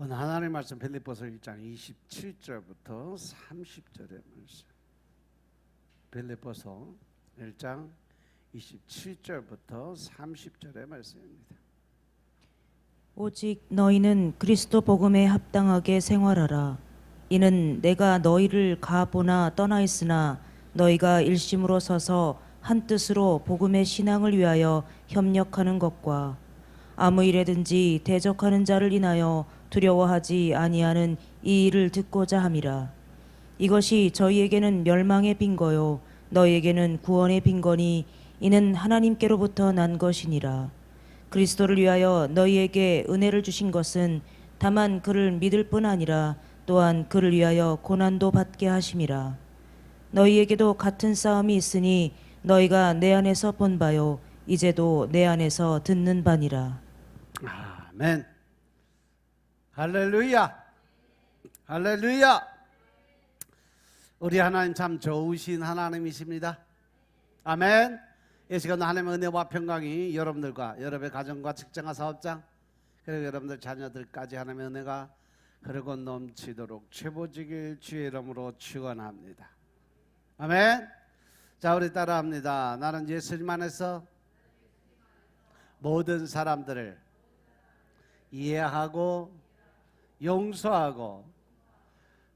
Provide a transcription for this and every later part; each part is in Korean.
오늘 하나님의 말씀 빌립보서 1장 27절부터 30절의 말씀. 빌립보서 1장 27절부터 30절의 말씀입니다. 오직 너희는 그리스도 복음에 합당하게 생활하라. 이는 내가 너희를 가보나 떠나 있으나 너희가 일심으로 서서 한 뜻으로 복음의 신앙을 위하여 협력하는 것과 아무 일에든지 대적하는 자를 인하여 두려워하지 아니하는 이 일을 듣고자 함이라. 이것이 저희에게는 멸망의 빈거요 너희에게는 구원의 빈거니 이는 하나님께로부터 난 것이니라. 그리스도를 위하여 너희에게 은혜를 주신 것은 다만 그를 믿을 뿐 아니라 또한 그를 위하여 고난도 받게 하심이라. 너희에게도 같은 싸움이 있으니 너희가 내 안에서 본 바요 이제도 내 안에서 듣는 바니라. 아멘. 할렐루야. 할렐루야. 우리 하나님 참 좋으신 하나님이십니다. 아멘. 이 시간 하나님의 은혜와 평강이 여러분들과 여러분의 가정과 직장과 사업장 그리고 여러분들 자녀들까지 하나님의 은혜가 그리고 넘치도록 최고지길 주의 이름으로 축원합니다. 아멘. 자, 우리 따라합니다. 나는 예수님 안에서 모든 사람들을 이해하고 용서하고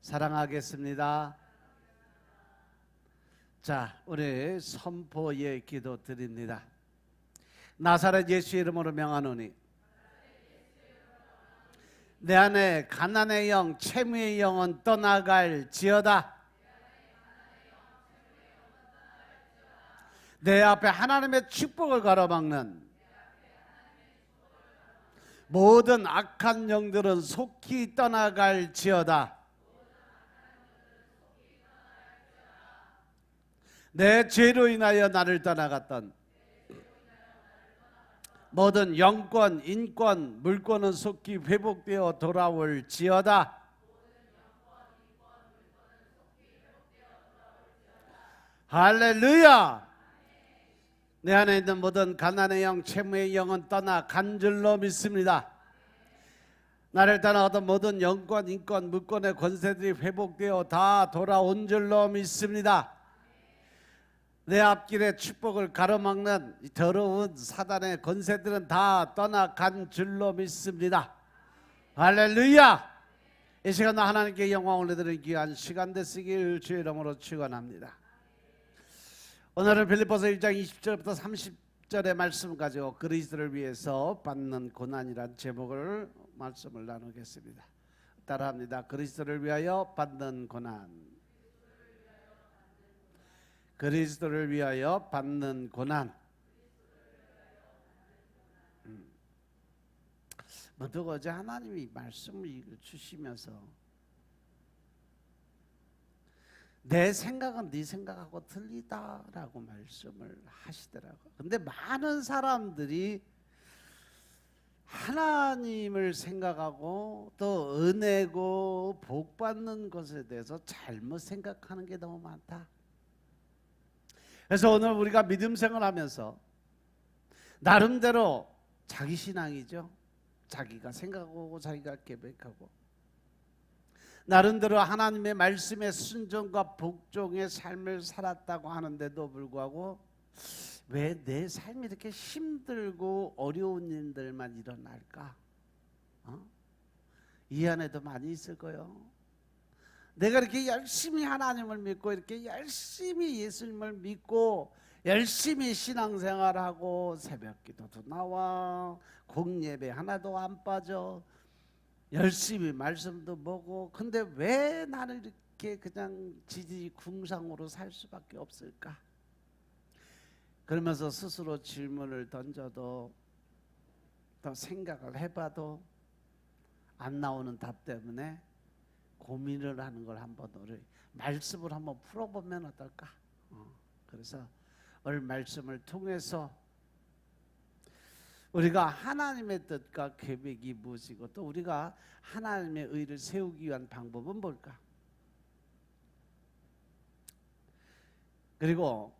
사랑하겠습니다. 자, 우리 선포의 기도 드립니다. 나사렛 예수 이름으로 명하노니 내 안에 가난의 영, 채무의 영은 떠나갈지어다. 내 앞에 하나님의 축복을 가로막는 모든 악한 영들은 속히 떠나갈지어다. 내 죄로 인하여 나를 떠나갔던 모든 영권, 인권, 물권은 속히 회복되어 돌아올지어다. 할렐루야. 내 안에 있는 모든 가난의 영, 채무의 영은 떠나간 줄로 믿습니다. 나를 떠나가던 모든 영권, 인권, 물권의 권세들이 회복되어 다 돌아온 줄로 믿습니다. 내 앞길에 축복을 가로막는 더러운 사단의 권세들은 다 떠나간 줄로 믿습니다. 할렐루야. 이 시간 하나님께 영광을 올려드리는 귀한 시간 되시길 주의 이름으로 축원합니다. 오늘은 빌립보서 1장 20절부터 30절의 말씀 가지고 그리스도를 위해서 받는 고난이란 제목을 말씀을 나누겠습니다. 따라합니다. 그리스도를 위하여 받는 고난. 그리스도를 위하여 받는 고난. 먼저 어제 하나님이 말씀을 주시면서 내 생각은 네 생각하고 틀리다라고 말씀을 하시더라고요. 근데 많은 사람들이 하나님을 생각하고 또 은혜고 복 받는 것에 대해서 잘못 생각하는 게 너무 많다. 그래서 오늘 우리가 믿음 생활하면서 나름대로 자기 신앙이죠. 자기가 생각하고 자기가 계획하고 나름대로 하나님의 말씀에 순종과 복종의 삶을 살았다고 하는데도 불구하고 왜 내 삶이 이렇게 힘들고 어려운 일들만 일어날까? 이 안에도 많이 있을 거예요. 내가 이렇게 열심히 하나님을 믿고 이렇게 열심히 예수님을 믿고 열심히 신앙생활하고 새벽기도도 나와 공예배 하나도 안 빠져 열심히 말씀도 보고 근데 왜 나는 이렇게 그냥 지지궁상으로 살 수밖에 없을까? 그러면서 스스로 질문을 던져도 또 생각을 해봐도 안 나오는 답 때문에 고민을 하는 걸 한번 우리 말씀을 한번 풀어보면 어떨까? 그래서 오늘 말씀을 통해서 우리가 하나님의 뜻과 계획이 무엇이고 또 우리가 하나님의 의를 세우기 위한 방법은 뭘까? 그리고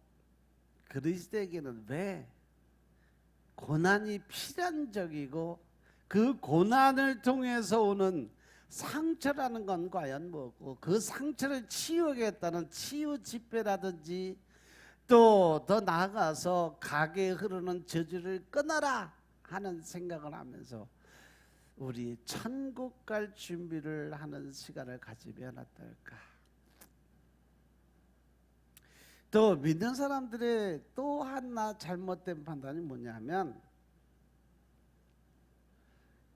그리스도에게는 왜 고난이 필연적이고 그 고난을 통해서 오는 상처라는 건 과연 뭐고, 그 상처를 치유하겠다는 치유 집회라든지, 또 더 나아가서 가게에 흐르는 저주를 끊어라 하는 생각을 하면서 우리 천국 갈 준비를 하는 시간을 가지면 어떨까. 또 믿는 사람들의 또 하나 잘못된 판단이 뭐냐면,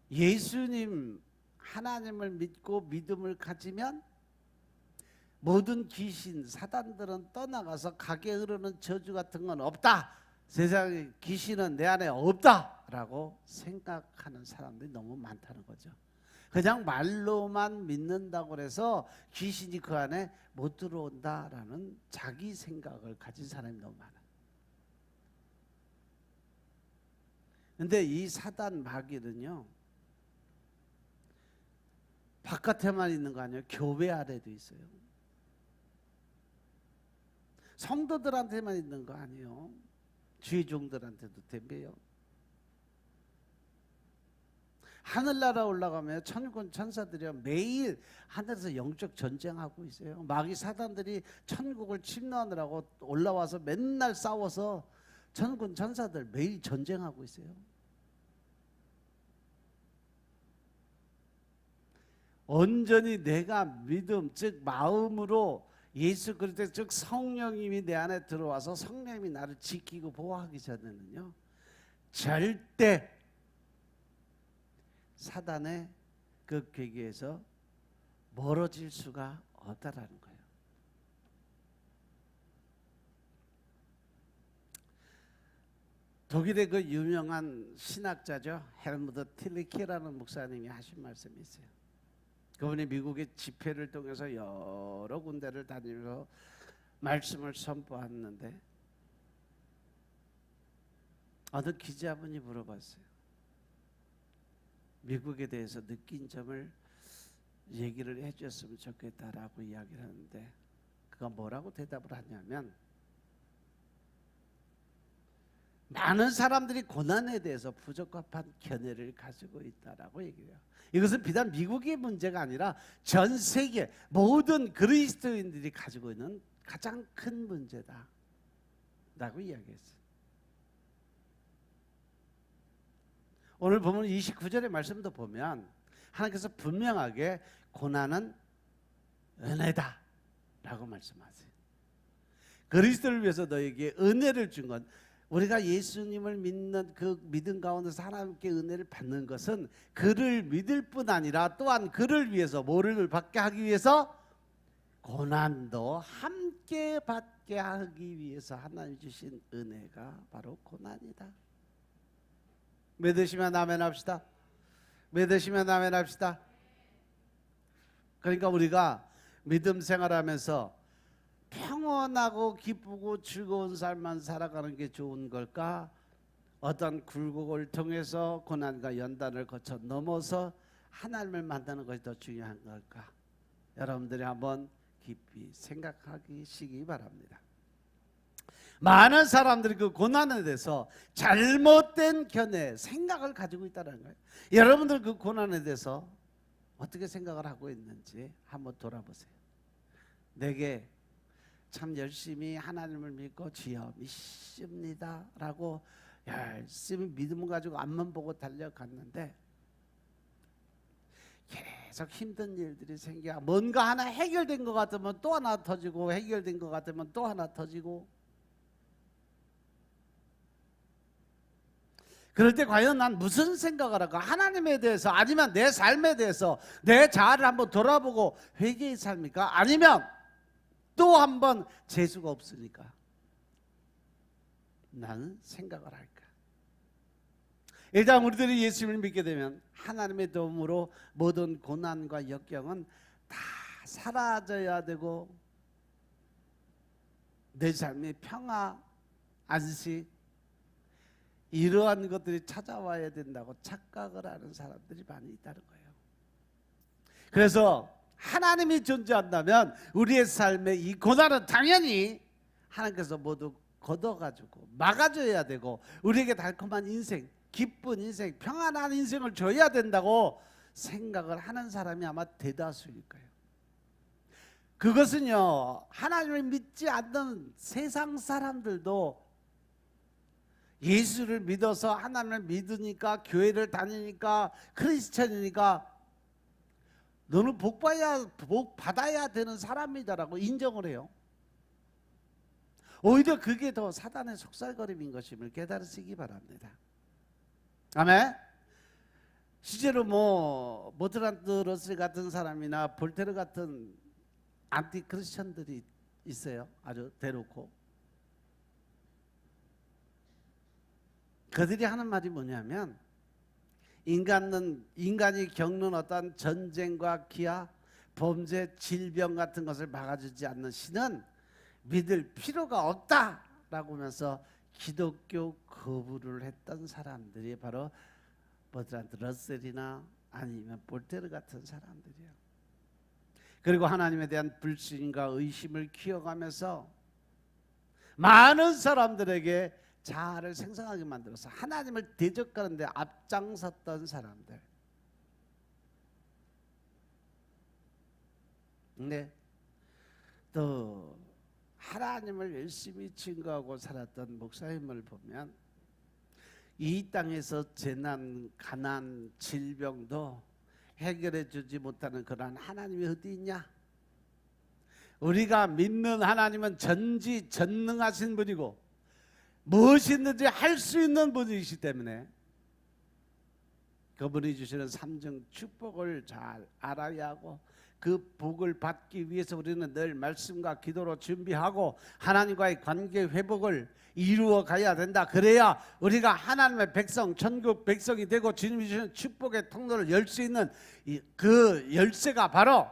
예수님 하나님을 믿고 믿음을 가지면 모든 귀신 사단들은 떠나가서 가게 흐르는 저주 같은 건 없다, 세상에 귀신은 내 안에 없다라고 생각하는 사람들이 너무 많다는 거죠. 그냥 말로만 믿는다고 해서 귀신이 그 안에 못 들어온다라는 자기 생각을 가진 사람이 너무 많아요. 근데 이 사단 마귀는요, 바깥에만 있는 거 아니에요. 교회 아래도 있어요. 성도들한테만 있는 거 아니에요. 주의 종들한테도 덤벼요. 하늘나라 올라가면 천군 천사들이 매일 하늘에서 영적 전쟁하고 있어요. 마귀 사단들이 천국을 침노하느라고 올라와서 맨날 싸워서 천군 천사들 매일 전쟁하고 있어요. 온전히 내가 믿음, 즉 마음으로 예수 그리스도 즉 성령님이 내 안에 들어와서 성령님이 나를 지키고 보호하기 전에는요, 절대 사단의 그 계기에서 멀어질 수가 없다라는 거예요. 독일의 그 유명한 신학자죠, 헬무트 틸리케라는 목사님이 하신 말씀이 있어요. 그분이 미국의 집회를 통해서 여러 군데를 다니면서 말씀을 선포했는데, 어느 기자분이 물어봤어요. 미국에 대해서 느낀 점을 얘기를 해줬으면 좋겠다라고 이야기를 하는데, 그가 뭐라고 대답을 하냐면, 많은 사람들이 고난에 대해서 부적합한 견해를 가지고 있다라고 얘기해요. 이것은 비단 미국의 문제가 아니라 전 세계 모든 그리스도인들이 가지고 있는 가장 큰 문제다 라고 이야기했어요. 오늘 보면 29절의 말씀도 보면 하나님께서 분명하게 고난은 은혜다 라고 말씀하세요. 그리스도를 위해서 너에게 은혜를 준 건, 우리가 예수님을 믿는 그 믿음 가운데서 하나님께 은혜를 받는 것은 그를 믿을 뿐 아니라 또한 그를 위해서 뭐를 받게 하기 위해서, 고난도 함께 받게 하기 위해서 하나님 주신 은혜가 바로 고난이다. 믿으시면 아멘 합시다. 믿으시면 아멘 합시다. 그러니까 우리가 믿음 생활하면서 평온하고 기쁘고 즐거운 삶만 살아가는 게 좋은 걸까? 어떤 굴곡을 통해서 고난과 연단을 거쳐 넘어서 하나님을 만나는 것이 더 중요한 걸까? 여러분들이 한번 깊이 생각하시기 바랍니다. 많은 사람들이 그 고난에 대해서 잘못된 견해, 생각을 가지고 있다는 거예요. 여러분들 그 고난에 대해서 어떻게 생각을 하고 있는지 한번 돌아보세요. 내게 참 열심히 하나님을 믿고 주여 믿습니다 라고 열심히 믿음 가지고 앞만 보고 달려갔는데, 계속 힘든 일들이 생겨 뭔가 하나 해결된 것 같으면 또 하나 터지고, 해결된 것 같으면 또 하나 터지고, 그럴 때 과연 난 무슨 생각을 할까? 하나님에 대해서, 아니면 내 삶에 대해서 내 자아를 한번 돌아보고 회개의 삶입니까? 아니면 또 한번 재수가 없으니까 나는 생각을 할까? 일단 우리들이 예수님을 믿게 되면 하나님의 도움으로 모든 고난과 역경은 다 사라져야 되고, 내 삶의 평화, 안식, 이러한 것들이 찾아와야 된다고 착각을 하는 사람들이 많이 있다는 거예요. 그래서 하나님이 존재한다면 우리의 삶의 이 고난은 당연히 하나님께서 모두 걷어가지고 막아줘야 되고, 우리에게 달콤한 인생, 기쁜 인생, 평안한 인생을 줘야 된다고 생각을 하는 사람이 아마 대다수일 거예요. 그것은요, 하나님을 믿지 않는 세상 사람들도 예수를 믿어서 하나님을 믿으니까, 교회를 다니니까, 크리스천이니까 너는 복 받아야 되는 사람이다라고 인정을 해요. 오히려 그게 더 사단의 속살거림인 것임을 깨달으시기 바랍니다. 아멘. 실제로 버트란드 러셀 같은 사람이나 볼테르 같은 안티 크리스천들이 있어요. 아주 대놓고. 그들이 하는 말이 뭐냐면, 인간이 겪는 어떤 전쟁과 기아, 범죄, 질병 같은 것을 막아주지 않는 신은 믿을 필요가 없다라고 하면서 기독교 거부를 했던 사람들이 바로 버트란드 러셀이나 아니면 볼테르 같은 사람들이에요. 그리고 하나님에 대한 불신과 의심을 키워가면서 많은 사람들에게 자아를 생성하게 만들어서 하나님을 대적하는 데 앞장섰던 사람들. 근데 또 하나님을 열심히 증거하고 살았던 목사님을 보면 이 땅에서 재난, 가난, 질병도 해결해 주지 못하는 그러한 하나님이 어디 있냐? 우리가 믿는 하나님은 전지전능하신 분이고 무엇이든지 할 수 있는 분이시기 때문에 그분이 주시는 삼중 축복을 잘 알아야 하고, 그 복을 받기 위해서 우리는 늘 말씀과 기도로 준비하고 하나님과의 관계 회복을 이루어 가야 된다. 그래야 우리가 하나님의 백성, 천국 백성이 되고 주님이 주시는 축복의 통로를 열 수 있는 그 열쇠가 바로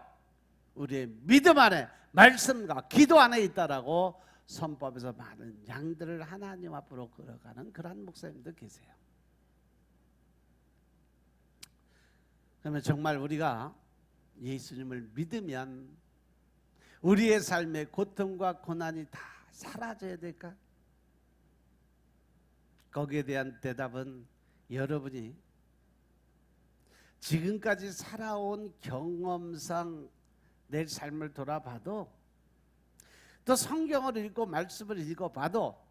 우리의 믿음 안에, 말씀과 기도 안에 있다라고 선법에서 많은 양들을 하나님 앞으로 끌어가는 그러한 목사님도 계세요. 그러면 정말 우리가 예수님을 믿으면 우리의 삶의 고통과 고난이 다 사라져야 될까? 거기에 대한 대답은 여러분이 지금까지 살아온 경험상 내 삶을 돌아봐도, 또 성경을 읽고 말씀을 읽어봐도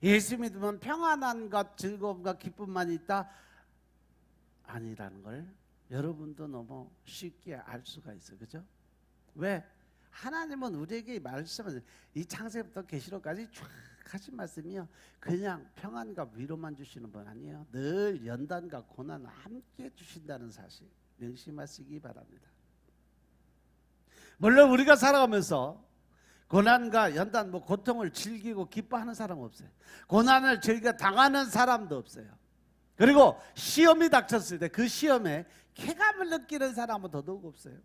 예수 믿으면 평안함과 즐거움과 기쁨만 있다? 아니라는 걸 여러분도 너무 쉽게 알 수가 있어요. 그죠? 왜? 하나님은 우리에게 말씀을, 이 창세부터 계시록까지 쫙 하신 말씀이요, 그냥 평안과 위로만 주시는 분 아니에요. 늘 연단과 고난을 함께 주신다는 사실 명심하시기 바랍니다. 물론 우리가 살아가면서 고난과 연단, 고통을 즐기고 기뻐하는 사람은 없어요. 고난을 즐겨 당하는 사람도 없어요. 그리고 시험이 닥쳤을 때 그 시험에 쾌감을 느끼는 사람은 더더욱 없어요.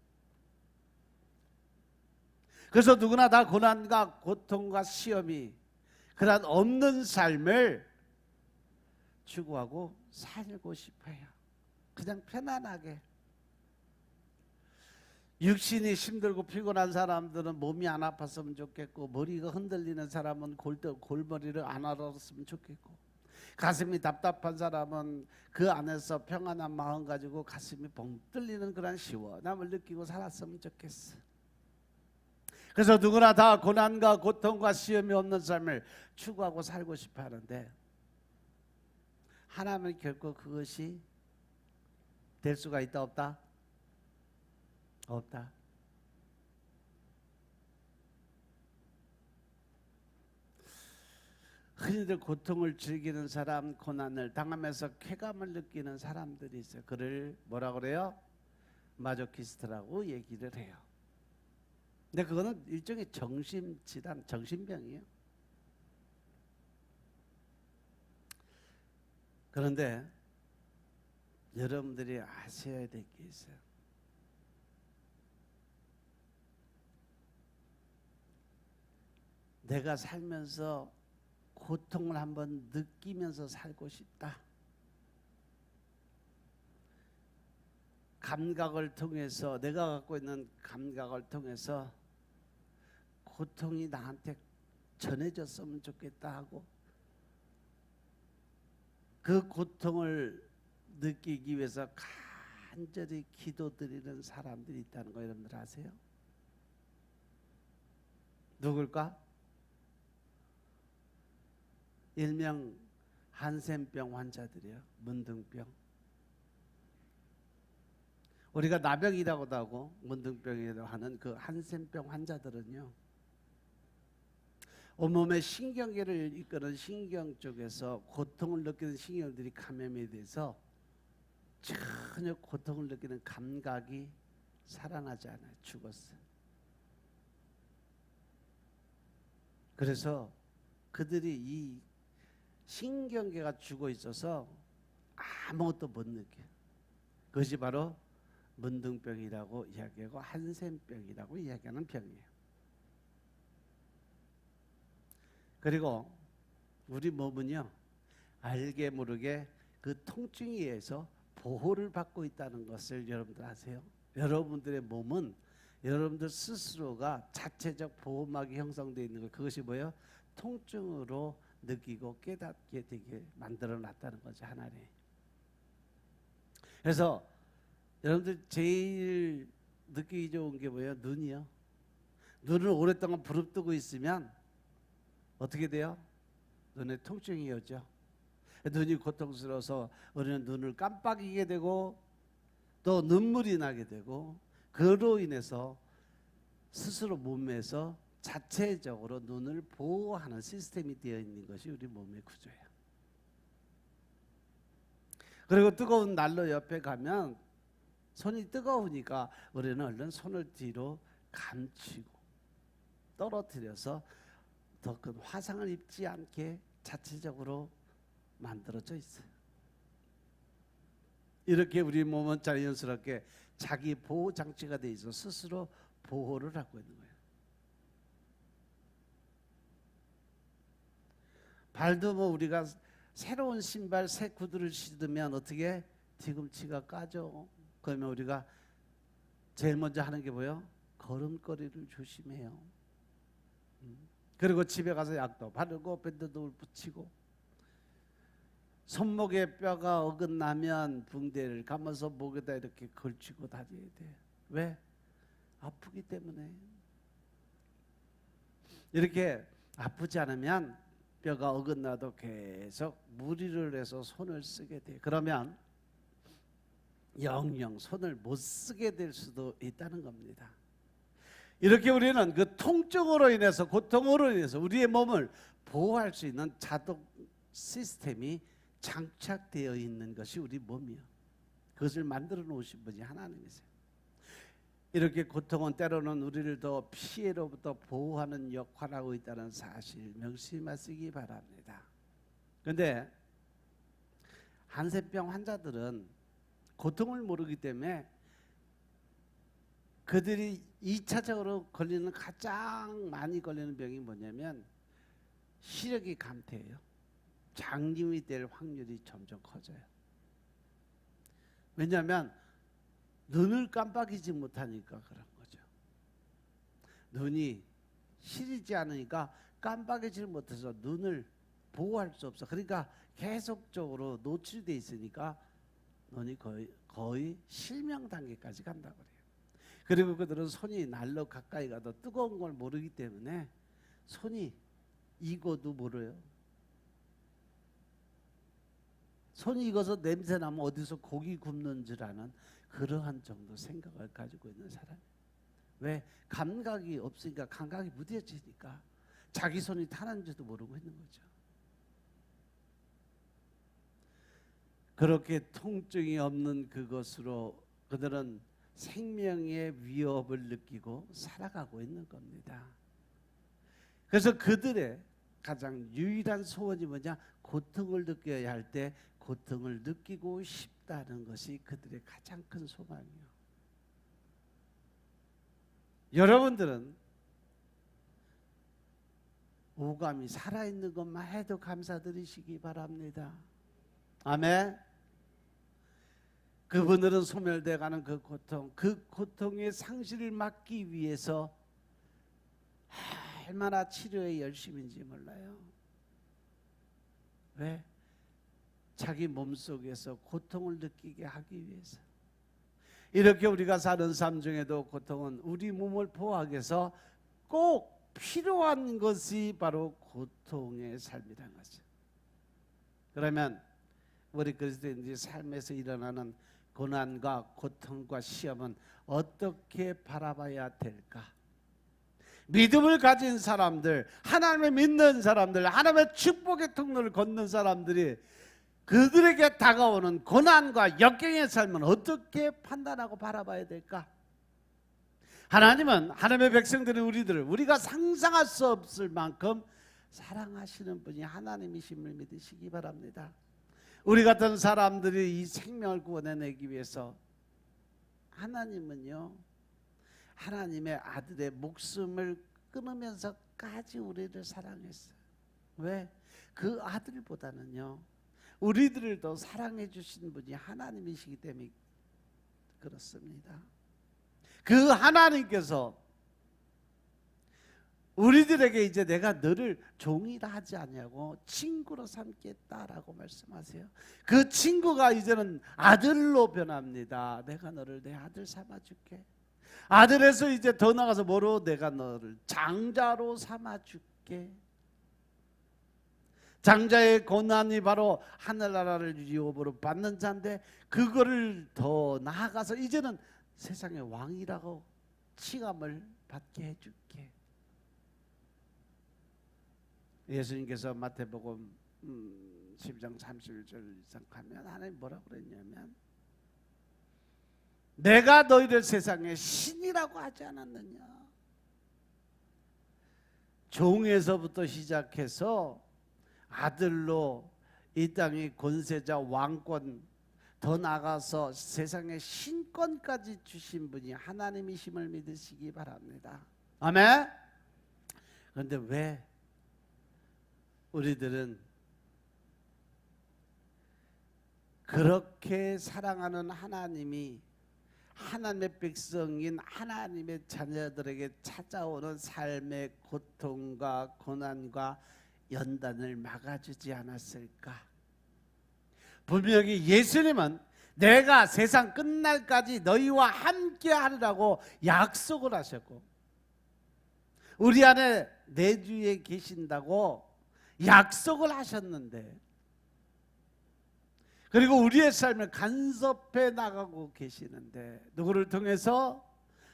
그래서 누구나 다 고난과 고통과 시험이 그런 없는 삶을 추구하고 살고 싶어요. 그냥 편안하게. 육신이 힘들고 피곤한 사람들은 몸이 안 아팠으면 좋겠고, 머리가 흔들리는 사람은 골머리를 안 앓았으면 좋겠고, 가슴이 답답한 사람은 그 안에서 평안한 마음 가지고 가슴이 뻥 뚫리는 그런 시원함을 느끼고 살았으면 좋겠어. 그래서 누구나 다 고난과 고통과 시험이 없는 삶을 추구하고 살고 싶어 하는데, 하나님은 결코 그것이 될 수가 있다 없다? 없다. 흔히들 고통을 즐기는 사람, 고난을 당하면서 쾌감을 느끼는 사람들이 있어요. 그를 뭐라 그래요? 마조키스트라고 얘기를 해요. 근데 그거는 일종의 정신질환, 정신병이에요. 그런데 여러분들이 아셔야 될 게 있어요. 내가 살면서 고통을 한번 느끼면서 살고 싶다. 감각을 통해서, 내가 갖고 있는 감각을 통해서 고통이 나한테 전해졌으면 좋겠다 하고, 그 고통을 느끼기 위해서 간절히 기도드리는 사람들이 있다는 거 여러분들 아세요? 누굴까? 일명 한센병 환자들이요. 문둥병. 우리가 나병이라고도 하고 문둥병이라고 하는 그 한센병 환자들은요, 온몸의 신경계를 이끄는 신경 쪽에서 고통을 느끼는 신경들이 감염이 돼서 전혀 고통을 느끼는 감각이 살아나지 않아요. 죽었어요. 그래서 그들이 이 신경계가 죽어 있어서 아무것도 못 느껴요. 그것이 바로 문둥병이라고 이야기하고 한센병이라고 이야기하는 병이에요. 그리고 우리 몸은요, 알게 모르게 그 통증에 의해서 보호를 받고 있다는 것을 여러분들 아세요? 여러분들의 몸은 여러분들 스스로가 자체적 보호막이 형성되어 있는 것, 그것이 뭐예요? 통증으로 느끼고 깨닫게 되게 만들어 놨다는 거죠, 하나님. 그래서 여러분들 제일 느끼기 좋은 게 뭐예요? 눈이요. 눈을 오랫동안 부릅뜨고 있으면 어떻게 돼요? 눈에 통증이 오죠. 눈이 고통스러워서 우리는 눈을 깜빡이게 되고 또 눈물이 나게 되고, 그로 인해서 스스로 몸에서 자체적으로 눈을 보호하는 시스템이 되어 있는 것이 우리 몸의 구조예요. 그리고 뜨거운 난로 옆에 가면 손이 뜨거우니까 우리는 얼른 손을 뒤로 감추고 떨어뜨려서 더 큰 화상을 입지 않게 자체적으로 만들어져 있어요. 이렇게 우리 몸은 자연스럽게 자기 보호 장치가 돼 있어 스스로 보호를 하고 있는 거예요. 발도 뭐 우리가 새로운 신발, 새 구두를 신으면 어떻게 뒤꿈치가 까져. 그러면 우리가 제일 먼저 하는 게 뭐예요? 걸음걸이를 조심해요. 그리고 집에 가서 약도 바르고 밴드도 붙이고, 손목에 뼈가 어긋나면 붕대를 감아서 목에다 이렇게 걸치고 다녀야 돼. 왜? 아프기 때문에. 이렇게 아프지 않으면 뼈가 어긋나도 계속 무리를 해서 손을 쓰게 돼. 그러면 영영 손을 못 쓰게 될 수도 있다는 겁니다. 이렇게 우리는 그 통증으로 인해서, 고통으로 인해서 우리의 몸을 보호할 수 있는 자동 시스템이 장착되어 있는 것이 우리 몸이요. 그것을 만들어 놓으신 분이 하나님이세요. 이렇게 고통은 때로는 우리를 더 피해로부터 보호하는 역할을 하고 있다는 사실 명심하시기 바랍니다. 그런데 한센병 환자들은 고통을 모르기 때문에 그들이 2차적으로 걸리는, 가장 많이 걸리는 병이 뭐냐면 시력이 감퇴해요. 장님이 될 확률이 점점 커져요. 왜냐하면 눈을 깜빡이지 못하니까 그런 거죠. 눈이 시리지 않으니까 깜빡이지 못해서 눈을 보호할 수 없어. 그러니까 계속적으로 노출돼 있으니까 눈이 거의 실명 단계까지 간다고 그래요. 그리고 그들은 손이 날로 가까이 가도 뜨거운 걸 모르기 때문에 손이 익어도 모르요. 손이 익어서 냄새 나면 어디서 고기 굽는 줄 아는 그러한 정도 생각을 가지고 있는 사람. 왜? 감각이 없으니까, 감각이 무뎌지니까 자기 손이 타는지도 모르고 있는 거죠. 그렇게 통증이 없는 그것으로 그들은 생명의 위협을 느끼고 살아가고 있는 겁니다. 그래서 그들의 가장 유일한 소원이 뭐냐? 고통을 느껴야 할 때 고통을 느끼고 싶다는 것이 그들의 가장 큰 소망이에요. 여러분들은 오감이 살아있는 것만 해도 감사드리시기 바랍니다. 아멘. 그분들은 소멸돼 가는 그 고통의 상실을 막기 위해서 얼마나 치료에 열심인지 몰라요. 왜? 자기 몸속에서 고통을 느끼게 하기 위해서. 이렇게 우리가 사는 삶 중에도 고통은 우리 몸을 포함하기 위해서 꼭 필요한 것이 바로 고통의 삶이라는 거죠. 그러면 우리 그리스도인들이 삶에서 일어나는 고난과 고통과 시험은 어떻게 바라봐야 될까? 믿음을 가진 사람들, 하나님을 믿는 사람들, 하나님의 축복의 통로를 걷는 사람들이 그들에게 다가오는 고난과 역경의 삶은 어떻게 판단하고 바라봐야 될까? 하나님은 하나님의 백성들인 우리들을 우리가 상상할 수 없을 만큼 사랑하시는 분이 하나님이심을 믿으시기 바랍니다. 우리 같은 사람들이 이 생명을 구원해내기 위해서 하나님은요, 하나님의 아들의 목숨을 끊으면서까지 우리를 사랑했어요. 왜? 그 아들보다는요, 우리들을 더 사랑해 주신 분이 하나님이시기 때문에 그렇습니다. 그 하나님께서 우리들에게 이제 내가 너를 종이라 하지 않냐고 친구로 삼겠다라고 말씀하세요. 그 친구가 이제는 아들로 변합니다. 내가 너를 내 아들 삼아줄게. 아들에서 이제 더 나가서 뭐로? 내가 너를 장자로 삼아줄게. 장자의 고난이 바로 하늘나라를 유업으로 받는 자인데, 그거를 더 나아가서 이제는 세상의 왕이라고 칭함을 받게 해줄게. 예수님께서 마태복음 10장 31절 이상 가면 하나님 뭐라고 그랬냐면, 내가 너희를 세상의 신이라고 하지 않았느냐. 종에서부터 시작해서 아들로 이 땅의 권세자 왕권, 더 나가서 세상의 신권까지 주신 분이 하나님이심을 믿으시기 바랍니다. 아멘. 그런데 왜 우리들은 그렇게 사랑하는 하나님이 하나님의 백성인 하나님의 자녀들에게 찾아오는 삶의 고통과 고난과 연단을 막아주지 않았을까? 분명히 예수님은 내가 세상 끝날까지 너희와 함께 하리라고 약속을 하셨고, 우리 안에 내주에 계신다고 약속을 하셨는데, 그리고 우리의 삶을 간섭해 나가고 계시는데, 누구를 통해서?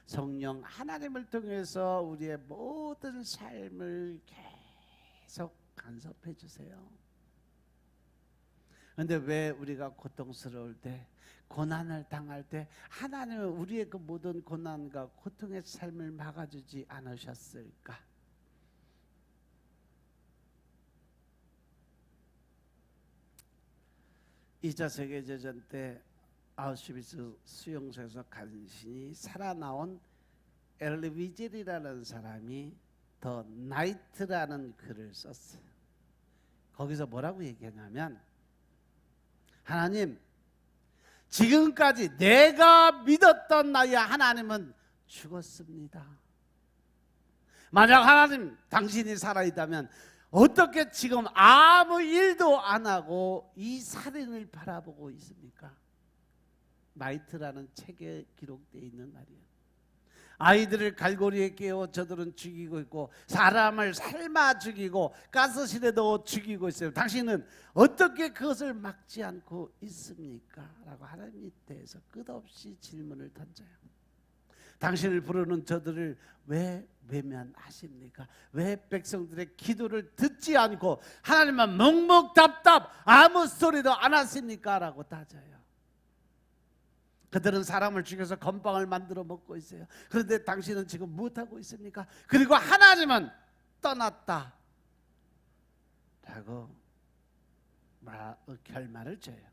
성령 하나님을 통해서 우리의 모든 삶을 계속 간섭해 주세요. 그런데 왜 우리가 고통스러울 때, 고난을 당할 때 하나님은 우리의 그 모든 고난과 고통의 삶을 막아주지 않으셨을까? 2차 세계대전 때 아우슈비츠 수용소에서 간신히 살아나온 엘리비젤이라는 사람이 더 나이트라는 글을 썼어요. 거기서 뭐라고 얘기하냐면, 하나님, 지금까지 내가 믿었던 나의 하나님은 죽었습니다. 만약 하나님 당신이 살아있다면 어떻게 지금 아무 일도 안 하고 이 살인을 바라보고 있습니까? 나이트라는 책에 기록되어 있는 말이에요. 아이들을 갈고리에 깨워 저들은 죽이고 있고, 사람을 삶아 죽이고 가스실에 넣어 죽이고 있어요. 당신은 어떻게 그것을 막지 않고 있습니까? 라고 하나님에 대해서 끝없이 질문을 던져요. 당신을 부르는 저들을 왜 외면하십니까? 왜 백성들의 기도를 듣지 않고 하나님만 묵묵답답 아무 소리도 안 하십니까? 라고 따져요. 그들은 사람을 죽여서 건빵을 만들어 먹고 있어요. 그런데 당신은 지금 무엇하고 있습니까? 그리고 하나님은 떠났다 라고 결말을 줘요.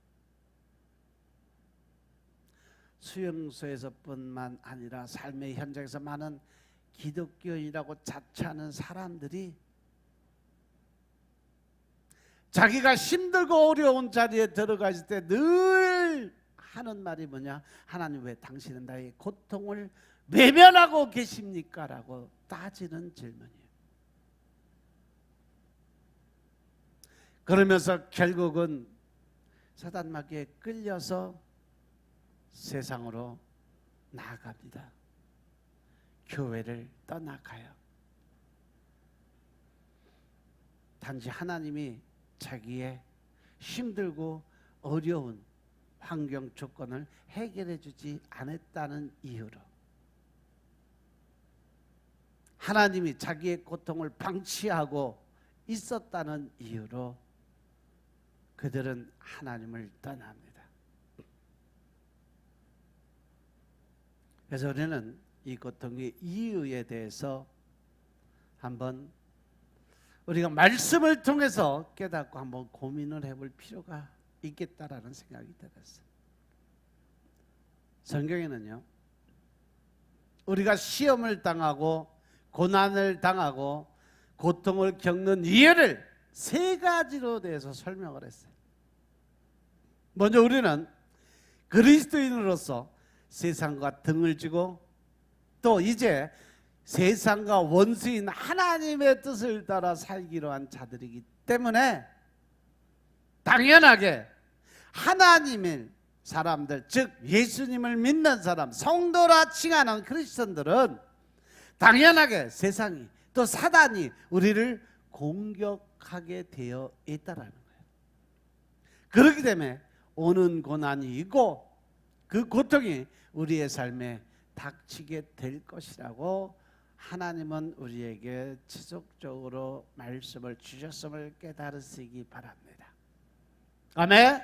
수용소에서뿐만 아니라 삶의 현장에서 많은 기독교인이라고 자처하는 사람들이 자기가 힘들고 어려운 자리에 들어가 있을 때 늘 하는 말이 뭐냐? 하나님, 왜 당신은 나의 고통을 외면하고 계십니까? 라고 따지는 질문이에요. 그러면서 결국은 사단 마귀에 끌려서 세상으로 나아갑니다. 교회를 떠나가요. 단지 하나님이 자기의 힘들고 어려운 환경 조건을 해결해 주지 않았다는 이유로, 하나님이 자기의 고통을 방치하고 있었다는 이유로 그들은 하나님을 떠납니다. 그래서 우리는 이 고통의 이유에 대해서 한번 우리가 말씀을 통해서 깨닫고 한번 고민을 해볼 필요가 있겠다라는 생각이 들었어요. 성경에는요, 우리가 시험을 당하고 고난을 당하고 고통을 겪는 이유를 세 가지로 대해서 설명을 했어요. 먼저 우리는 그리스도인으로서 세상과 등을 지고 또 이제 세상과 원수인 하나님의 뜻을 따라 살기로 한 자들이기 때문에 당연하게 하나님의 사람들, 즉 예수님을 믿는 사람, 성도라 칭하는 크리스천들은 당연하게 세상이 또 사단이 우리를 공격하게 되어 있다라는 거예요. 그렇기 때문에 오는 고난이 있고 그 고통이 우리의 삶에 닥치게 될 것이라고 하나님은 우리에게 지속적으로 말씀을 주셨음을 깨달으시기 바랍니다. 아멘.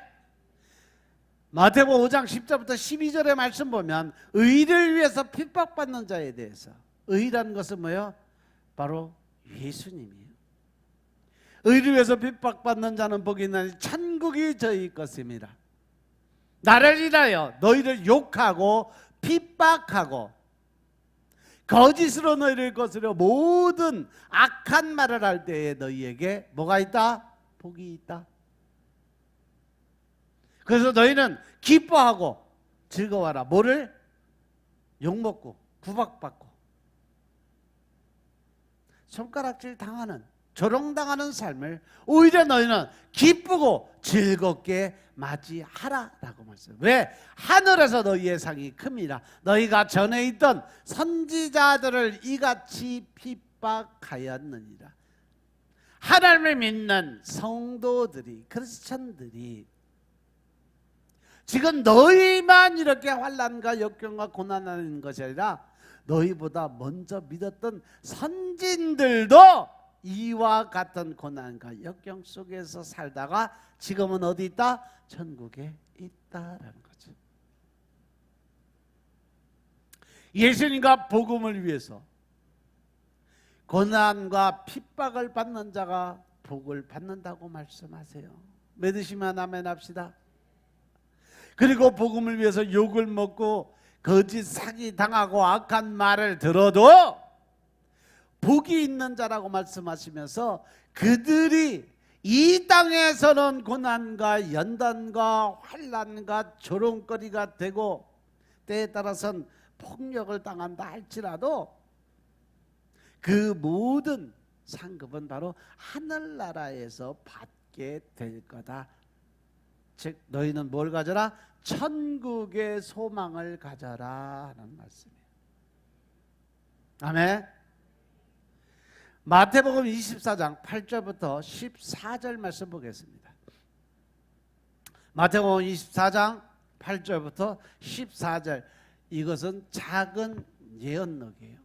마태복음 5장 10절부터 12절의 말씀 보면 의를 위해서 핍박받는 자에 대해서, 의라는 것은 뭐예요? 바로 예수님이에요. 의를 위해서 핍박받는 자는 복이 있나니 천국이 저희 것입니다. 나를 인하여 너희를 욕하고 핍박하고 거짓으로 너희를 거스려 모든 악한 말을 할 때에 너희에게 뭐가 있다? 복이 있다. 그래서 너희는 기뻐하고 즐거워하라. 뭐를? 욕먹고 구박받고 손가락질 당하는, 조롱당하는 삶을 오히려 너희는 기쁘고 즐겁게 맞이하라라고 말씀해요. 왜? 하늘에서 너희의 상이 큽니다. 너희가 전에 있던 선지자들을 이같이 핍박하였느니라. 하나님을 믿는 성도들이, 크리스천들이 지금 너희만 이렇게 환난과 역경과 고난하는 것이 아니라 너희보다 먼저 믿었던 선진들도 이와 같은 고난과 역경 속에서 살다가 지금은 어디 있다? 천국에 있다라는 거죠. 예수님과 복음을 위해서 고난과 핍박을 받는 자가 복을 받는다고 말씀하세요. 믿으시면 아멘 합시다. 그리고 복음을 위해서 욕을 먹고 거짓 사기 당하고 악한 말을 들어도 복이 있는 자라고 말씀하시면서 그들이 이 땅에서는 고난과 연단과 환난과 조롱거리가 되고 때에 따라서는 폭력을 당한다 할지라도 그 모든 상급은 바로 하늘나라에서 받게 될 거다. 즉 너희는 뭘 가져라? 천국의 소망을 가져라 하는 말씀이에요. 아멘. 마태복음 24장 8절부터 14절 말씀 보겠습니다. 마태복음 24장 8절부터 14절, 이것은 작은 예언록이에요.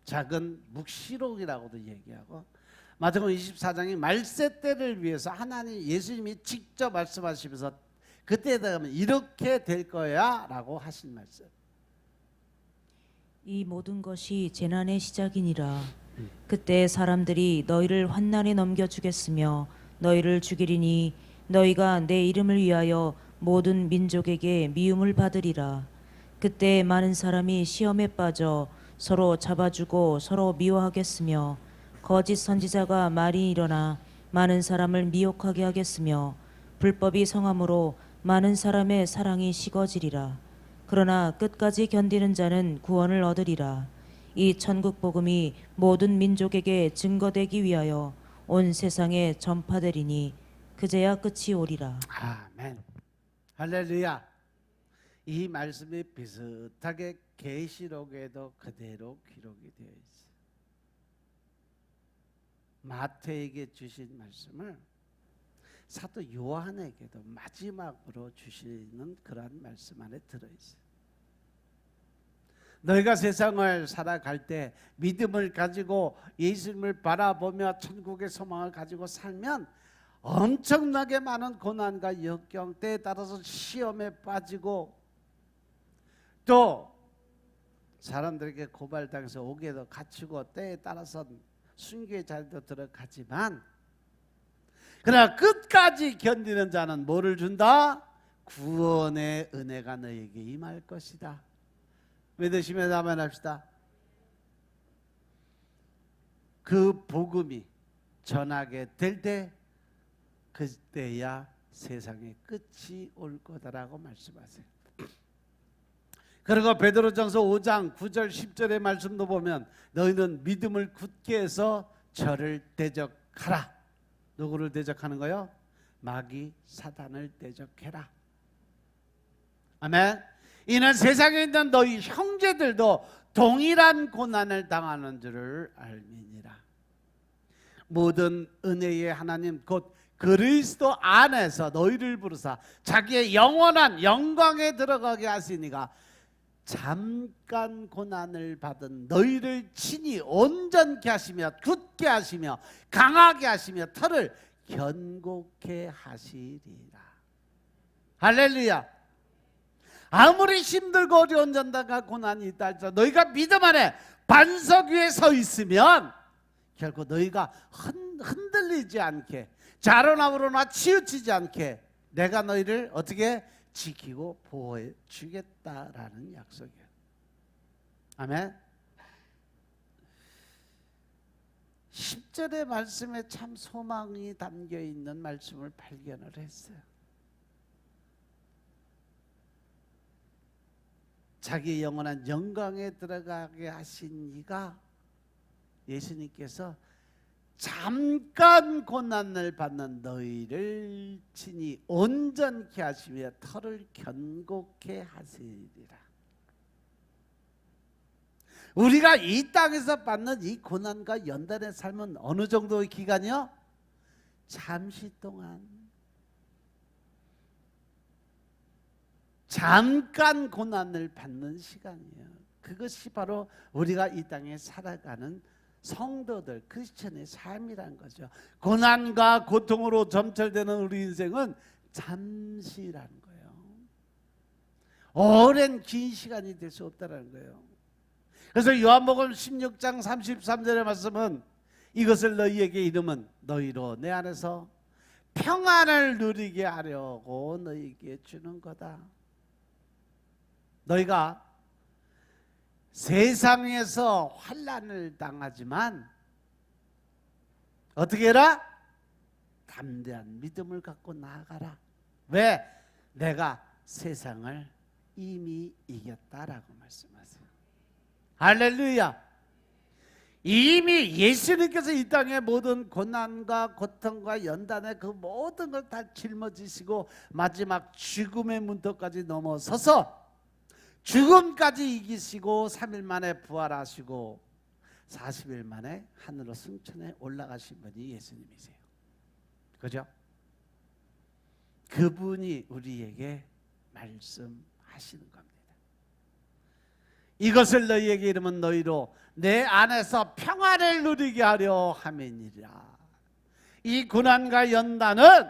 작은 묵시록이라고도 얘기하고, 마태복음 24장이 말세 때를 위해서 하나님 예수님이 직접 말씀하시면서 그때에 되면 이렇게 될 거야 라고 하신 말씀. 이 모든 것이 재난의 시작이니라. 그때 사람들이 너희를 환난에 넘겨주겠으며 너희를 죽이리니 너희가 내 이름을 위하여 모든 민족에게 미움을 받으리라. 그때 많은 사람이 시험에 빠져 서로 잡아주고 서로 미워하겠으며 거짓 선지자가 많이 일어나 많은 사람을 미혹하게 하겠으며 불법이 성함으로 많은 사람의 사랑이 식어지리라. 그러나 끝까지 견디는 자는 구원을 얻으리라. 이 천국 복음이 모든 민족에게 증거되기 위하여 온 세상에 전파되리니 그제야 끝이 오리라. 아멘. 할렐루야. 이 말씀이 비슷하게 계시록에도 그대로 기록이 되어 있어요. 마태에게 주신 말씀을 사도 요한에게도 마지막으로 주시는 그러한 말씀 안에 들어있어요. 너희가 세상을 살아갈 때 믿음을 가지고 예수님을 바라보며 천국의 소망을 가지고 살면 엄청나게 많은 고난과 역경, 때에 따라서 시험에 빠지고 또 사람들에게 고발당해서 옥에도 갇히고 때에 따라서는 순교의 자리도 들어가지만, 그러나 끝까지 견디는 자는 뭐를 준다? 구원의 은혜가 너에게 임할 것이다. 믿으시면 아멘합시다. 그 복음이 전하게 될 때 그때야 세상의 끝이 올 거다라고 말씀하세요. 그리고 베드로전서 5장 9절 10절의 말씀도 보면 너희는 믿음을 굳게 해서 저를 대적하라. 누구를 대적하는 거요? 마귀 사단을 대적해라. 아멘. 이는 세상에 있는 너희 형제들도 동일한 고난을 당하는 줄을 알미니라. 모든 은혜의 하나님 곧 그리스도 안에서 너희를 부르사 자기의 영원한 영광에 들어가게 하시니가 잠깐 고난을 받은 너희를 친히 온전케 하시며 굳게 하시며 강하게 하시며 털을 견고케 하시리라. 할렐루야. 아무리 힘들고 어려운 전당과 고난이 있다 할지라도 너희가 믿음 안에 반석 위에 서 있으면 결코 너희가 흔들리지 않게, 좌로나 우로나 치우치지 않게 내가 너희를 어떻게 지키고 보호해 주겠다라는 약속이에요. 아멘. 10절의 말씀에 참 소망이 담겨 있는 말씀을 발견을 했어요. 자기 영원한 영광에 들어가게 하신 이가, 예수님께서 잠깐 고난을 받는 너희를 친히 온전케 하시며 털을 견고케 하시리라. 우리가 이 땅에서 받는 이 고난과 연단의 삶은 어느 정도의 기간이요? 잠시 동안, 잠깐 고난을 받는 시간이에요. 그것이 바로 우리가 이 땅에 살아가는 성도들, 크리스천의 삶이란 거죠. 고난과 고통으로 점철되는 우리 인생은 잠시라는 거예요. 오랜 긴 시간이 될 수 없다는 거예요. 그래서 요한복음 16장 33절의 말씀은 이것을 너희에게 이름은 너희로 내 안에서 평안을 누리게 하려고 너희에게 주는 거다. 너희가 세상에서 환난을 당하지만 어떻게 해라? 담대한 믿음을 갖고 나아가라. 왜? 내가 세상을 이미 이겼다라고 말씀하세요. 할렐루야. 이미 예수님께서 이 땅의 모든 고난과 고통과 연단의 그 모든 걸 다 짊어지시고 마지막 죽음의 문턱까지 넘어서서 죽음까지 이기시고 3일 만에 부활하시고 40일 만에 하늘로 승천해 올라가신 분이 예수님이세요. 그죠? 그분이 우리에게 말씀하시는 겁니다. 이것을 너희에게 이름은 너희로 내 안에서 평안을 누리게 하려 함이니라. 이 고난과 연단은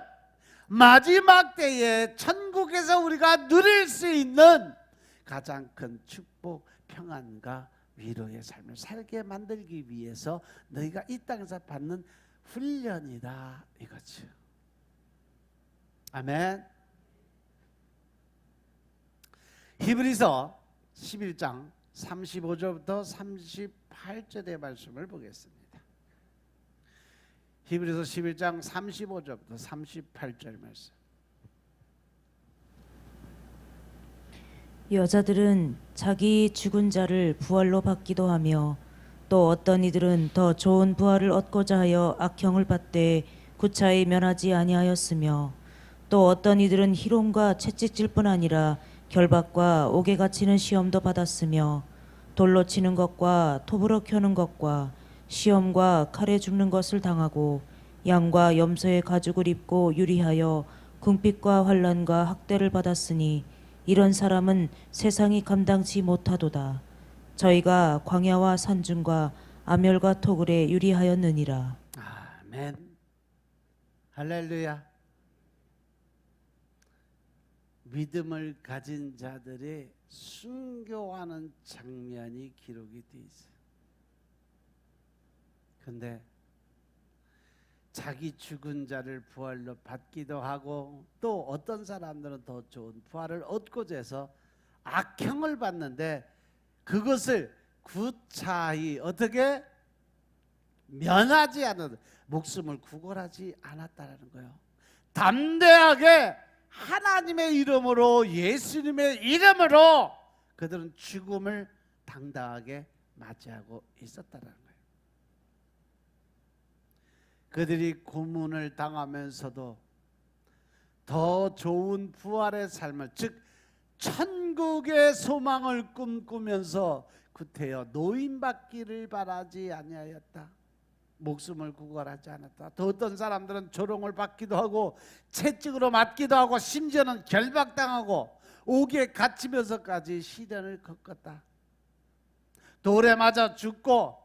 마지막 때에 천국에서 우리가 누릴 수 있는 가장 큰 축복, 평안과 위로의 삶을 살게 만들기 위해서 너희가 이 땅에서 받는 훈련이다 이거죠. 아멘. 히브리서 11장 35절부터 38절의 말씀을 보겠습니다. 히브리서 11장 35절부터 38절 말씀. 여자들은 자기 죽은 자를 부활로 받기도 하며 또 어떤 이들은 더 좋은 부활을 얻고자 하여 악형을 받되 구차히 면하지 아니하였으며 또 어떤 이들은 희롱과 채찍질뿐 아니라 결박과 옥에 갇히는 시험도 받았으며 돌로 치는 것과 톱으로 켜는 것과 시험과 칼에 죽는 것을 당하고 양과 염소의 가죽을 입고 유리하여 궁핍과 환난과 학대를 받았으니 이런 사람은 세상이 감당치 못하도다. 저희가 광야와 산중과 암열과 토굴에 유리하였느니라. 아멘. 할렐루야. 믿음을 가진 자들의 순교하는 장면이 기록이 돼 있어요. 근데 자기 죽은 자를 부활로 받기도 하고 또 어떤 사람들은 더 좋은 부활을 얻고자 해서 악형을 받는데 그것을 구차히 어떻게 면하지 않은 목숨을 구걸하지 않았다라는 거예요. 담대하게 하나님의 이름으로 예수님의 이름으로 그들은 죽음을 당당하게 맞이하고 있었다라는 거예요. 그들이 고문을 당하면서도 더 좋은 부활의 삶을 즉 천국의 소망을 꿈꾸면서 구태여 노임받기를 바라지 아니하였다. 목숨을 구걸하지 않았다. 또 어떤 사람들은 조롱을 받기도 하고 채찍으로 맞기도 하고 심지어는 결박당하고 옥에 갇히면서까지 시련을 겪었다. 돌에 맞아 죽고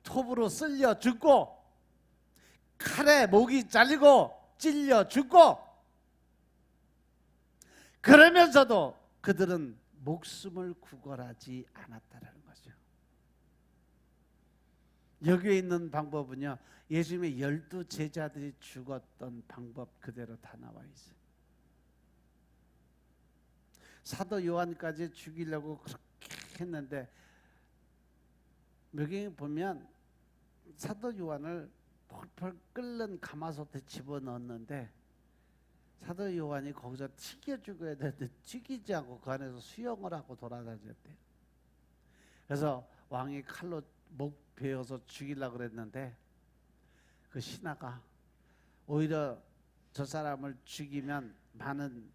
톱으로 쓸려 죽고 칼에 목이 잘리고 찔려 죽고 그러면서도 그들은 목숨을 구걸하지 않았다라는 거죠. 여기에 있는 방법은요, 예수님의 12 제자들이 죽었던 방법 그대로 다 나와 있어요. 사도 요한까지 죽이려고 그렇게 했는데 여기 보면 사도 요한을 펄펄 끓는 가마솥에 집어넣었는데 사도 요한이 거기서 튀겨 죽어야 되는데 튀기지 않고 그 안에서 수영을 하고 돌아다녔대요. 그래서 왕이 칼로 목 베어서 죽이려고 그랬는데 그 신하가 오히려 저 사람을 죽이면 많은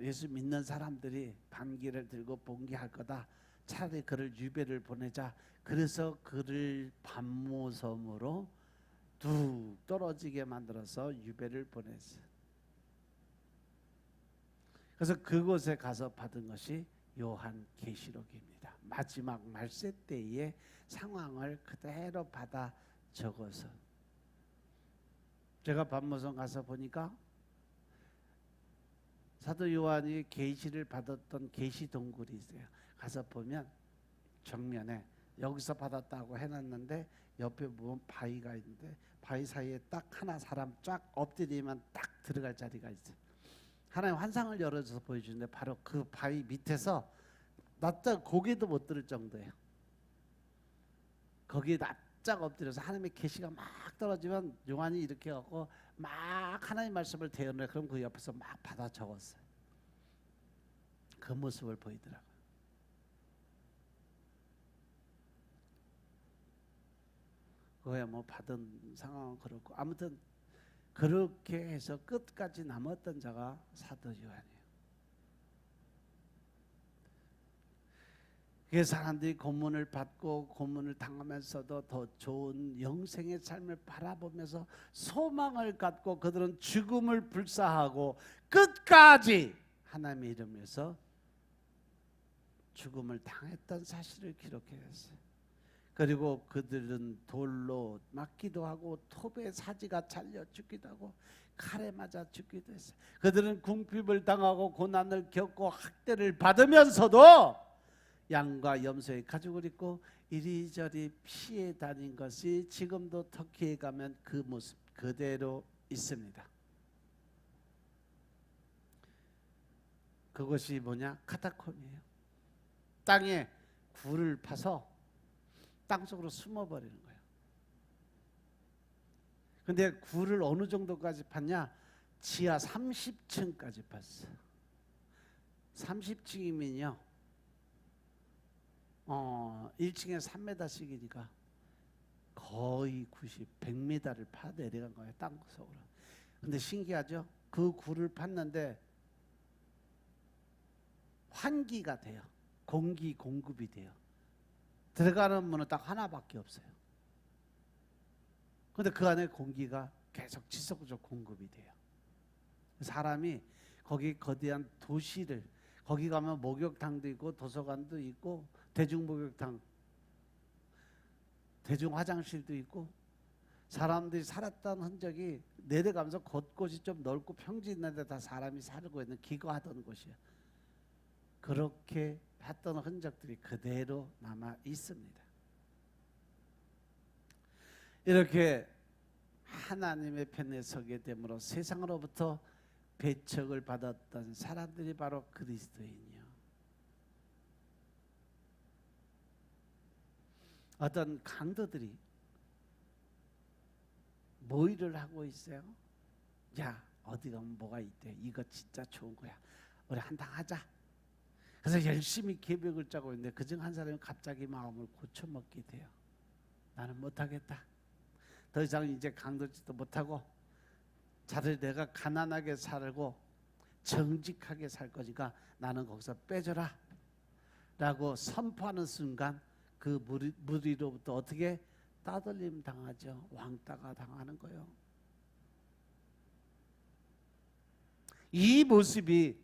예수 믿는 사람들이 반기를 들고 봉기할 거다. 차라리 그를 유배를 보내자. 그래서 그를 반모섬으로 뚝 떨어지게 만들어서 유배를 보냈어요. 그래서 그곳에 가서 받은 것이 요한계시록입니다. 마지막 말세 때의 상황을 그대로 받아 적어서 제가 반모섬 가서 보니까 사도 요한이 계시를 받았던 계시 동굴이 있어요. 가서 보면 정면에 여기서 받았다고 해놨는데 옆에 보면 바위가 있는데 바위 사이에 딱 하나 사람 쫙 엎드리면 딱 들어갈 자리가 있어요. 하나님 환상을 열어줘서 보여주는데 바로 그 바위 밑에서 납작 고개도 못 들을 정도예요. 거기에 납작 엎드려서 하나님의 계시가 막 떨어지면 요한이 이렇게 하고 막 하나님 말씀을 대언해. 그럼 그 옆에서 막 받아 적었어요. 그 모습을 보이더라고요. 그거야 뭐 받은 상황은 그렇고 아무튼 그렇게 해서 끝까지 남았던 자가 사도 요한이에요. 그 사람들이 고문을 받고 고문을 당하면서도 더 좋은 영생의 삶을 바라보면서 소망을 갖고 그들은 죽음을 불사하고 끝까지 하나님의 이름에서 죽음을 당했던 사실을 기록했어요. 그리고 그들은 돌로 맞기도 하고 톱에 사지가 잘려 죽기도 하고 칼에 맞아 죽기도 했어요. 그들은 궁핍을 당하고 고난을 겪고 학대를 받으면서도 양과 염소의 가죽을 입고 이리저리 피해 다닌 것이 지금도 터키에 가면 그 모습 그대로 있습니다. 그것이 뭐냐? 카타콤이에요. 땅에 굴을 파서 땅속으로 숨어버리는 거예요. 근데 굴을 어느 정도까지 팠냐? 지하 30층까지 팠어. 30층이면요 1층에 3m씩이니까 거의 100m를 파 내려간 거예요. 땅속으로. 근데 신기하죠? 그 굴을 팠는데 환기가 돼요. 공기 공급이 돼요. 들어가는 문은 딱 하나밖에 없어요. 그런데 그 안에 공기가 계속 지속적으로 공급이 돼요. 사람이 거기 거대한 도시를, 거기 가면 목욕탕도 있고 도서관도 있고 대중목욕탕, 대중화장실도 있고 사람들이 살았던 흔적이 내려가면서 곳곳이 좀 넓고 평지 있는 데 다 사람이 살고 있는, 기거하던 곳이에요. 그렇게 했던 흔적들이 그대로 남아 있습니다. 이렇게 하나님의 편에 서게 됨으로 세상으로부터 배척을 받았던 사람들이 바로 그리스도인이요. 어떤 강도들이 모의를 하고 있어요. 야, 어디 가면 뭐가 있대. 이거 진짜 좋은 거야. 우리 한당 하자. 그래서 열심히 계획을 짜고 있는데 그중 한 사람이 갑자기 마음을 고쳐먹게 돼요. 나는 못하겠다. 더 이상 이제 강도짓도 못하고 차라리 내가 가난하게 살고 정직하게 살 거니까 나는 거기서 빼줘라 라고 선포하는 순간 그 무리로부터 어떻게 따돌림 당하죠. 왕따가 당하는 거예요. 이 모습이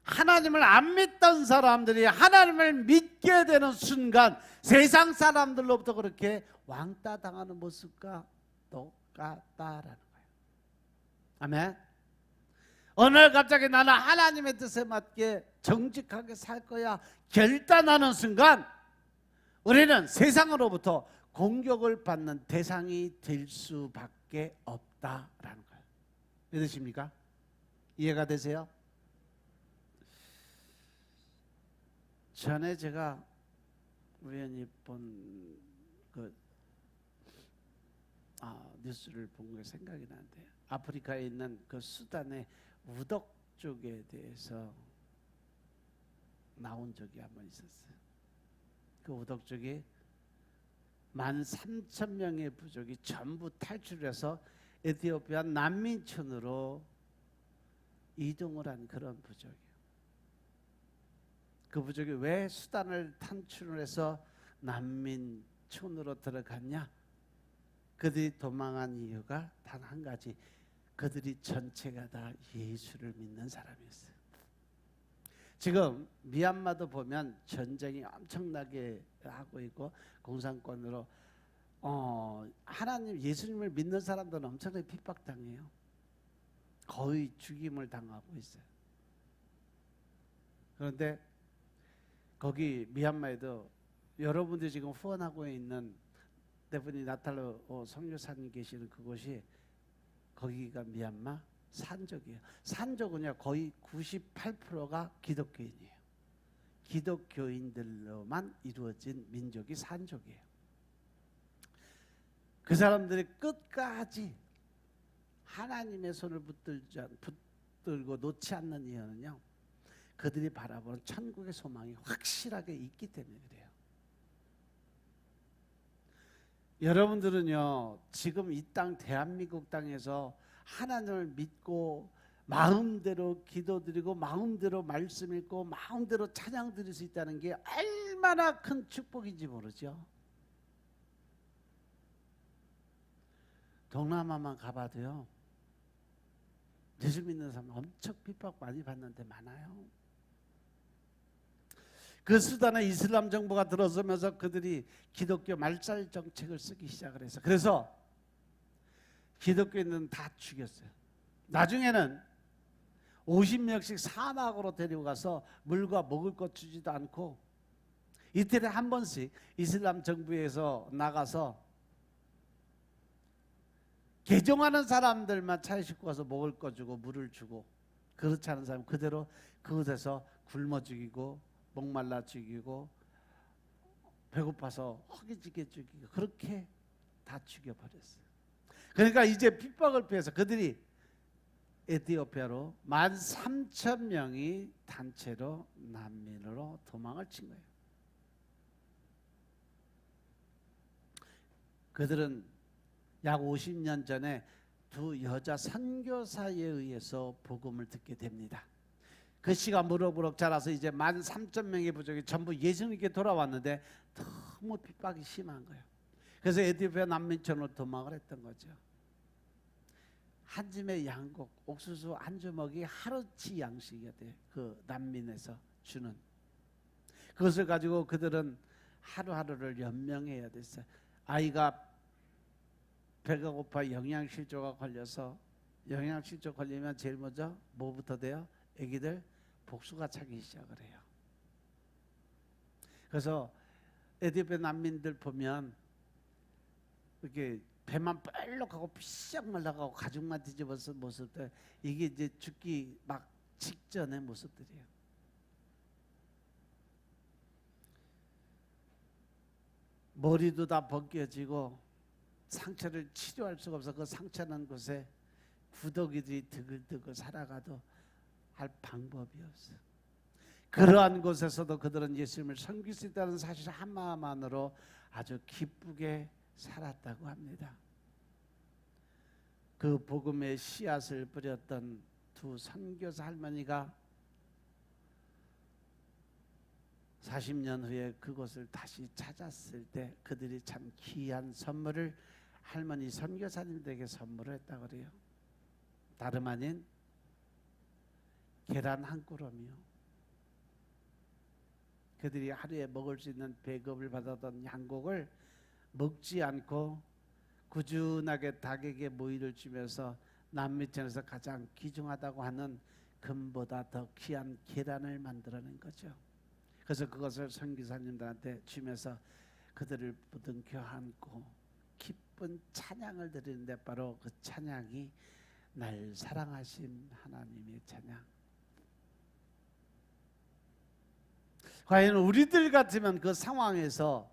하나님을 안 믿던 사람들이 하나님을 믿게 되는 순간 세상 사람들로부터 그렇게 왕따 당하는 모습과 똑같다라는 거예요. 아멘. 어느 날 갑자기 나는 하나님의 뜻에 맞게 정직하게 살 거야 결단하는 순간 우리는 세상으로부터 공격을 받는 대상이 될 수밖에 없다라는 거예요. 믿으십니까? 이해가 되세요? 전에 제가 우연히 본 그 뉴스를 본 게 생각이 나는데, 아프리카에 있는 그 수단의 우독족에 대해서 나온 적이 한번 있었어요. 그 우독족이 13,000명의 부족이 전부 탈출해서 에티오피아 난민촌으로 이동을 한 그런 부족이에요. 그 부족이 왜 수단을 탈출을 해서 난민촌으로 들어갔냐? 그들이 도망한 이유가 단 한 가지, 그들이 전체가 다 예수를 믿는 사람이었어요. 지금 미얀마도 보면 전쟁이 엄청나게 하고 있고 공산권으로 하나님 예수님을 믿는 사람들은 엄청나게 핍박당해요. 거의 죽임을 당하고 있어요. 그런데 거기 미얀마에도 여러분들이 지금 후원하고 있는 데분이 나탈로 선교사님 계시는 그곳이, 거기가 미얀마 산족이에요. 산족은요 거의 98%가 기독교인이에요. 기독교인들로만 이루어진 민족이 산족이에요. 그 사람들이 끝까지 하나님의 손을 붙들고 놓지 않는 이유는요, 그들이 바라보는 천국의 소망이 확실하게 있기 때문에 그래요. 여러분들은요 지금 이 땅 대한민국 땅에서 하나님을 믿고 마음대로 기도드리고 마음대로 말씀 읽고 마음대로 찬양 드릴 수 있다는 게 얼마나 큰 축복인지 모르죠. 동남아만 가봐도요 예수 믿는 사람 엄청 핍박 많이 받는 데 많아요. 그 수단에 이슬람 정부가 들어서면서 그들이 기독교 말살 정책을 쓰기 시작을 해서, 그래서 기독교인들은 다 죽였어요. 나중에는 50명씩 사막으로 데리고 가서 물과 먹을 것 주지도 않고 이틀에 한 번씩 이슬람 정부에서 나가서 개종하는 사람들만 차에 싣고 가서 먹을 거 주고 물을 주고, 그렇지 않은 사람 그대로 그곳에서 굶어 죽이고 목말라 죽이고 배고파서 허기지게 죽이고 그렇게 다 죽여버렸어요. 그러니까 이제 핍박을 피해서 그들이 에티오피아로 13,000명이 단체로 난민으로 도망을 친 거예요. 그들은 약 50년 전에 두 여자 선교사에 의해서 복음을 듣게 됩니다. 그 씨가 무럭무럭 자라서 이제 13,000명의 부족이 전부 예수님께 돌아왔는데 너무 핍박이 심한 거예요. 그래서 에티오피아 난민촌으로 도망을 했던 거죠. 한 줌의 양곡, 옥수수 한 주먹이 하루치 양식이었대요. 그 난민에서 주는. 그것을 가지고 그들은 하루하루를 연명해야 됐어요. 아이가 배가 고파 영양실조가 걸려서, 영양실조 걸리면 제일 먼저 뭐부터 돼요? 애기들 복수가 차기 시작을 해요. 그래서 에티오피아 난민들 보면 이렇게 배만 뻘록하고 피싹 말라가고 가죽만 뒤집어서 모습들, 이게 이제 죽기 막 직전의 모습들이에요. 머리도 다 벗겨지고 상처를 치료할 수가 없어. 그 상처난 곳에 구더기들이 드글드글 살아가도 할 방법이 없어. 그러한 곳에서도 그들은 예수님을 섬길 수 있다는 사실 하나만으로 아주 기쁘게 살았다고 합니다. 그 복음의 씨앗을 뿌렸던 두 선교사 할머니가 40년 후에 그곳을 다시 찾았을 때 그들이 참 귀한 선물을 할머니 선교사님들에게 선물을 했다고 그래요. 다름 아닌 계란 한 꾸러미요. 그들이 하루에 먹을 수 있는 배급을 받았던 양곡을 먹지 않고 꾸준하게 닭에게 모이를 주면서 남미천에서 가장 귀중하다고 하는 금보다 더 귀한 계란을 만들어낸 거죠. 그래서 그것을 선교사님들한테 주면서 그들을 부둥켜 안고 기쁜 찬양을 드리는데, 바로 그 찬양이 날 사랑하신 하나님의 찬양. 과연 우리들 같으면 그 상황에서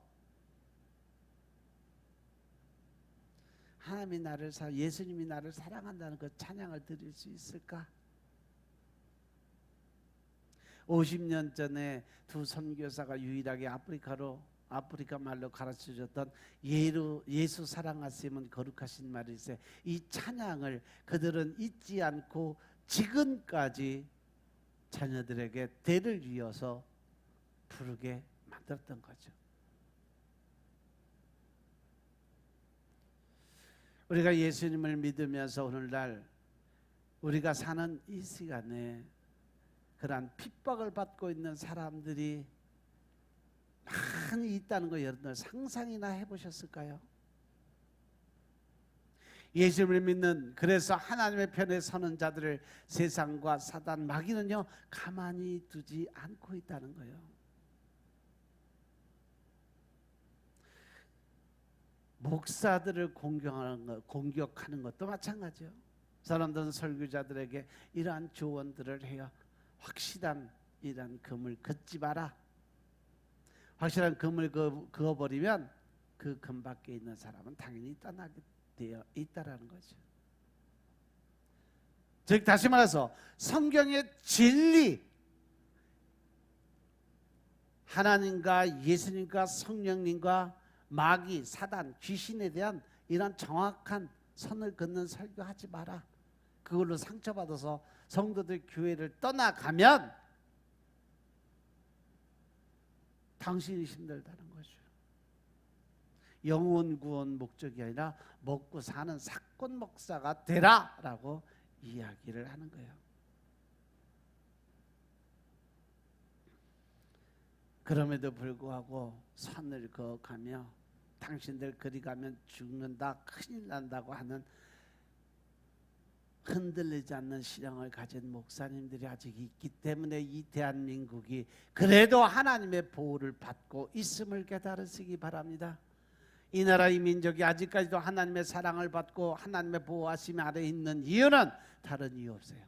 하나님이 나를 예수님이 나를 사랑한다는 그 찬양을 드릴 수 있을까? 50년 전에 두 선교사가 유일하게 아프리카 말로 가르쳐줬던 예수 사랑하심은 거룩하신 말이 있어요. 이 찬양을 그들은 잊지 않고 지금까지 자녀들에게 대를 이어서 부르게 만들었던 거죠. 우리가 예수님을 믿으면서 오늘날 우리가 사는 이 시간에 그러한 핍박을 받고 있는 사람들이 많이 있다는 거 여러분들 상상이나 해보셨을까요? 예수님을 믿는, 그래서 하나님의 편에 서는 자들을 세상과 사단 마귀는요 가만히 두지 않고 있다는 거예요. 목사들을 공격하는 것도 마찬가지요. 사람들은 설교자들에게 이러한 조언들을 해요. 확실한 이러한 금을 긋지 마라. 확실한 금을 그어버리면 그 금 밖에 있는 사람은 당연히 떠나게 되어 있다라는 거죠. 즉 다시 말해서 성경의 진리, 하나님과 예수님과 성령님과 마귀, 사단, 귀신에 대한 이런 정확한 선을 긋는 설교하지 마라. 그걸로 상처받아서 성도들 교회를 떠나가면 당신이 힘들다는 거죠. 영혼 구원 목적이 아니라 먹고 사는 사건 목사가 되라라고 이야기를 하는 거예요. 그럼에도 불구하고 선을 그어가며 당신들 그리 가면 죽는다, 큰일 난다고 하는 흔들리지 않는 신앙을 가진 목사님들이 아직 있기 때문에 이 대한민국이 그래도 하나님의 보호를 받고 있음을 깨달으시기 바랍니다. 이 나라 이 민족이 아직까지도 하나님의 사랑을 받고 하나님의 보호하심 아래 있는 이유는 다른 이유 없어요.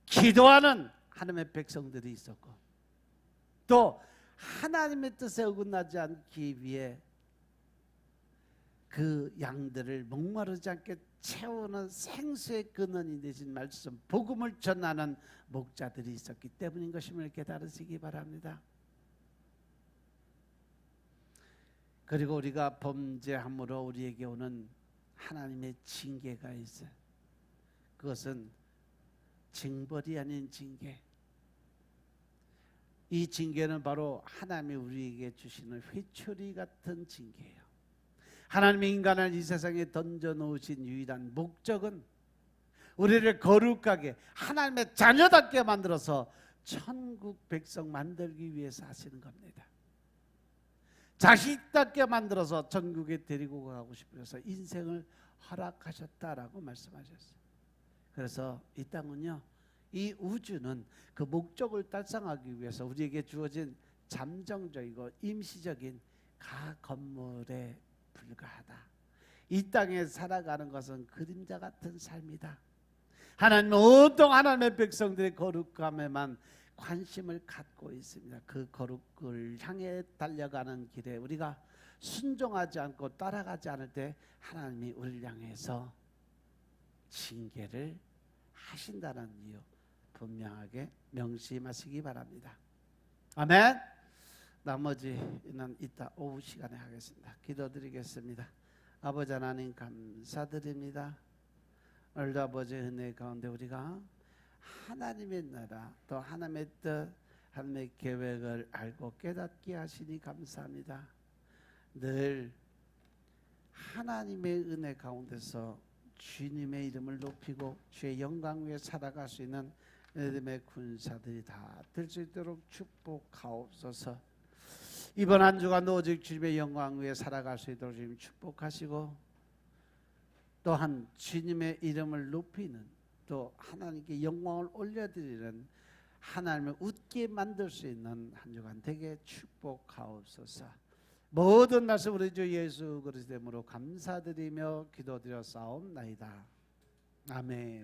기도하는 하나님의 백성들이 있었고, 또 하나님의 뜻에 어긋나지 않기 위해 그 양들을 목마르지 않게 채우는 생수의 근원이 되신 말씀 복음을 전하는 목자들이 있었기 때문인 것임을 깨달으시기 바랍니다. 그리고 우리가 범죄함으로 우리에게 오는 하나님의 징계가 있어요. 그것은 징벌이 아닌 징계. 이 징계는 바로 하나님이 우리에게 주시는 회초리 같은 징계예요. 하나님이 인간을 이 세상에 던져놓으신 유일한 목적은 우리를 거룩하게 하나님의 자녀답게 만들어서 천국 백성 만들기 위해서 하시는 겁니다. 자식답게 만들어서 천국에 데리고 가고 싶어서 인생을 허락하셨다라고 말씀하셨어요. 그래서 이 땅은요, 이 우주는 그 목적을 달성하기 위해서 우리에게 주어진 잠정적이고 임시적인 건물에 불과하다. 이 땅에 살아가는 것은 그림자 같은 삶이다. 하나님은 온통 하나님의 백성들의 거룩함에만 관심을 갖고 있습니다. 그 거룩을 향해 달려가는 길에 우리가 순종하지 않고 따라가지 않을 때 하나님이 우리를 향해서 징계를 하신다는 이유 분명하게 명심하시기 바랍니다. 아멘. 나머지는 이따 오후 시간에 하겠습니다. 기도드리겠습니다. 아버지 하나님 감사드립니다. 오늘도 아버지 은혜 가운데 우리가 하나님의 나라 또 하나님의 뜻 하나님의 계획을 알고 깨닫게 하시니 감사합니다. 늘 하나님의 은혜 가운데서 주님의 이름을 높이고 주의 영광 위에 살아갈 수 있는 믿음의 군사들이 다 될 수 있도록 축복하옵소서. 이번 한 주간 오직 주님의 영광 위에 살아갈 수 있도록 주님 축복하시고, 또한 주님의 이름을 높이는, 또 하나님께 영광을 올려드리는, 하나님을 웃게 만들 수 있는 한 주간 되게 축복하옵소서. 모든 말씀 우리 주 예수 그리스도 이름으로 감사드리며 기도드려 싸움나이다. 아멘.